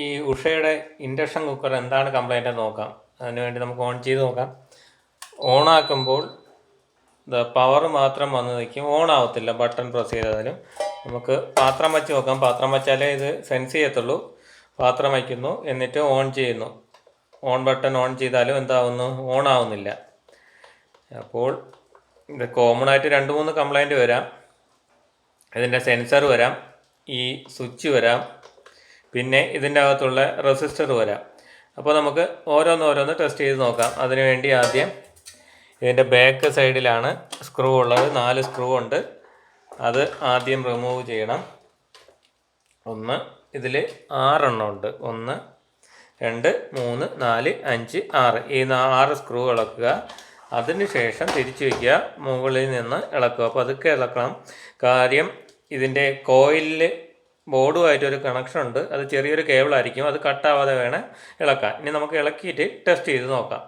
ഈ ഉഷയുടെ induction cooker എന്താണ് complaint എന്ന് നോക്കാം. അതിനുവേണ്ടി നമുക്ക് ഓൺ ചെയ്ത് നോക്കാം. ഓണാക്കുമ്പോൾ പവർ മാത്രം വന്ന് നിൽക്കും, ഓൺ ആവത്തില്ല. ബട്ടൺ പ്രസ് ചെയ്താലും നമുക്ക് പാത്രം വെച്ച് നോക്കാം. പാത്രം വെച്ചാലേ ഇത് സെൻസ് ചെയ്യത്തുള്ളൂ. പാത്രം വയ്ക്കുന്നു, എന്നിട്ട് ഓൺ ചെയ്യുന്നു. ഓൺ ബട്ടൺ ഓൺ ചെയ്താലും എന്താവുന്നു, ഓൺ ആവുന്നില്ല. അപ്പോൾ ഇത് കോമൺ ആയിട്ട് 2-3 കംപ്ലൈൻറ്റ് വരാം. ഇതിൻ്റെ സെൻസർ വരാം, ഈ സ്വിച്ച് വരാം, പിന്നെ ഇതിൻ്റെ അകത്തുള്ള റെസിസ്റ്റർ വരാം. അപ്പോൾ നമുക്ക് ഓരോന്ന് ടെസ്റ്റ് ചെയ്ത് നോക്കാം. അതിനുവേണ്ടി ആദ്യം ഇതിൻ്റെ ബാക്ക് സൈഡിലാണ് സ്ക്രൂ ഉള്ളത്. 4 സ്ക്രൂ ഉണ്ട്. അത് ആദ്യം റിമൂവ് ചെയ്യണം. ഇതിൽ 6 എണ്ണം ഉണ്ട്. 1, 2, 3, 4, 5, 6. ഈ 6 സ്ക്രൂ ഇളക്കുക. അതിനുശേഷം തിരിച്ചു വയ്ക്കുക, മുകളിൽ നിന്ന് ഇളക്കുക. അപ്പോൾ അതൊക്കെ ഇളക്കണം. കാര്യം ഇതിൻ്റെ കോയിലിൽ ബോർഡുമായിട്ടൊരു കണക്ഷൻ ഉണ്ട്. അത് ചെറിയൊരു കേബിളായിരിക്കും. അത് കട്ടാവാതെ വേണം ഇളക്കാൻ. ഇനി നമുക്ക് ഇളക്കിയിട്ട് ടെസ്റ്റ് ചെയ്ത് നോക്കാം.